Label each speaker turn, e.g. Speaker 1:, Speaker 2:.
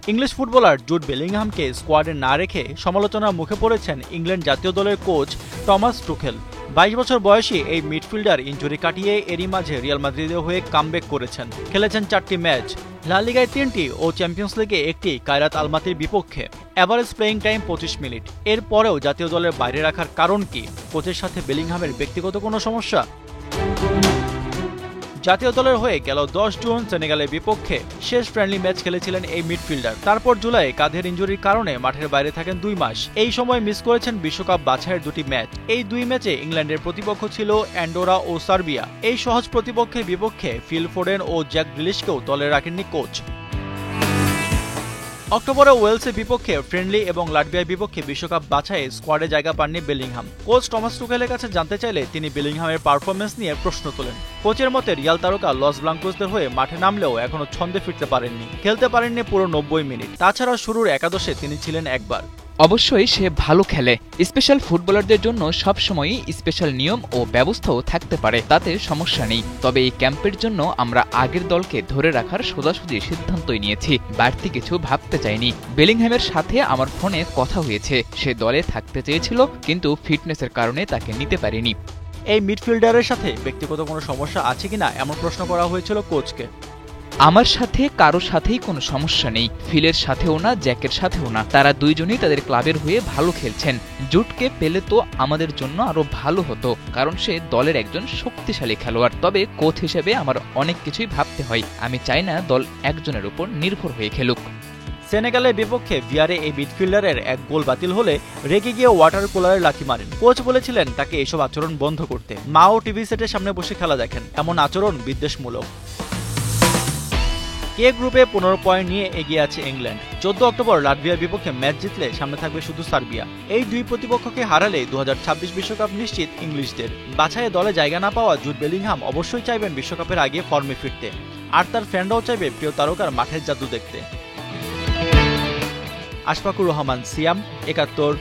Speaker 1: English footballer Jude বেলিংহামকে স্কোয়াডে না রেখে সমালোচনার মুখে পড়েছেন ইংল্যান্ড জাতীয় দলের কোচ টমাস টুখেল। 22 বছর বয়সী এই মিডফিল্ডার ইনজুরি কাটিয়ে এরই মাঝে রিয়াল মাদ্রিদের হয়ে কামব্যাক করেছেন। খেলেছেন 4টি ম্যাচ, লা লিগায় 3টি ও চ্যাম্পিয়ন্স লিগে 1টি কায়রাত আলমাতির বিপক্ষে। Average playing time 25 minute. এরপরেও জাতীয় দলের বাইরে রাখার কারণ কি? কোচের সাথে বেলিংহামের ব্যক্তিগত কোনো সমস্যা? জাতীয় দলের হয়ে গেল 10 জুন সেনেগালের বিপক্ষে শেষ ফ্রেন্ডলি ম্যাচ খেলেছিলেন এই মিডফিল্ডার। তারপর জুলাই কাঁধের ইনজুরির কারণে মাঠের বাইরে থাকেন 2 মাস। এই সময় মিস করেছেন বিশ্বকাপ বাছাইয়ের 2টি ম্যাচ। এই 2 ম্যাচে ইংল্যান্ডের প্রতিপক্ষ ছিল অ্যান্ডোরা ও সার্বিয়া। এই সহজ প্রতিপক্ষের বিপক্ষে ফিল ফোডেন ও জ্যাক গ্রিলিশকেও দলে রাখেননি কোচ। অক্টোবরে ওয়েলসের বিপক্ষে ফ্রেন্ডলি এবং লাটভিয়ার বিপক্ষে বিশ্বকাপ বাছাইয়ে স্কোয়াডে জায়গা পাননি বেলিংহাম। কোচ টমাস টুখেলের কাছে জানতে চাইলে তিনি বেলিংহামের পারফরম্যান্স নিয়ে প্রশ্ন তোলেন। কোচের মতে রিয়াল তারকা লস ব্লাঙ্কোসদের হয়ে মাঠে নামলেও এখনো ছন্দে ফিরতে পারেননি, খেলতে পারেননি পুরো 90 মিনিট। তাছাড়া শুরুর একাদশে তিনি ছিলেন একবার।
Speaker 2: অবশ্যই সে ভালো খেলে। স্পেশাল ফুটবলারদের জন্য সবসময়ই স্পেশাল নিয়ম ও ব্যবস্থাও থাকতে পারে, তাতে সমস্যা নেই। তবে এই ক্যাম্পের জন্য আমরা আগের দলকে ধরে রাখার সোজাসুজি সিদ্ধান্তই নিয়েছি, বাড়তি কিছু ভাবতে চাইনি। বেলিংহামের সাথে আমার ফোনে কথা হয়েছে, সে দলে থাকতে চেয়েছিল কিন্তু ফিটনেসের কারণে তাকে নিতে পারিনি।
Speaker 1: এই মিডফিল্ডারের সাথে ব্যক্তিগত কোনো সমস্যা আছে কিনা এমন প্রশ্ন করা হয়েছিল কোচকে।
Speaker 2: আমার সাথে কারো সাথেই কোনো সমস্যা নেই, ফিলের সাথেও না, জ্যাকের সাথেও না। তারা দুইজনই তাদের ক্লাবের হয়ে ভালো খেলছেন। জুটকে পেলে তো আমাদের জন্য আরো ভালো হতো, কারণ সে দলের একজন শক্তিশালী খেলোয়াড়। তবে কোচ হিসেবে আমার অনেক কিছুই ভাবতে হয়। আমি চাই না দল একজনের উপর নির্ভর হয়ে খেলুক।
Speaker 1: সেনেগালের বিপক্ষে ভিআরে এই মিডফিল্ডারের এক গোল বাতিল হলে রেগে গিয়ে ওয়াটার কুলারে লাথি মারেন। কোচ বলেছিলেন তাকে এসব আচরণ বন্ধ করতে। মাও টিভি সেটের সামনে বসে খেলা দেখেন। এমন আচরণ বিদ্বেষমূলক। কে গ্রুপে 15 পয়েন্ট নিয়ে এগিয়ে আছে ইংল্যান্ড। 14 অক্টোবর লাটভিয়ার বিপক্ষে ম্যাচ জিতলে সামনে থাকবে শুধু সার্বিয়া। এই দুই প্রতিপক্ষকে হারালে 2026 বিশ্বকাপ নিশ্চিত ইংলিশদের। বাছাইয়ে দলে জায়গা না পাওয়া জুড বেলিংহাম অবশ্যই চাইবেন বিশ্বকাপের আগে ফর্মে ফিরতে, আর তার ফ্যানরাও চাইবে প্রিয় তারকার মাঠের জাদু দেখতে। আশফাকুর রহমান, সিয়াম, 71।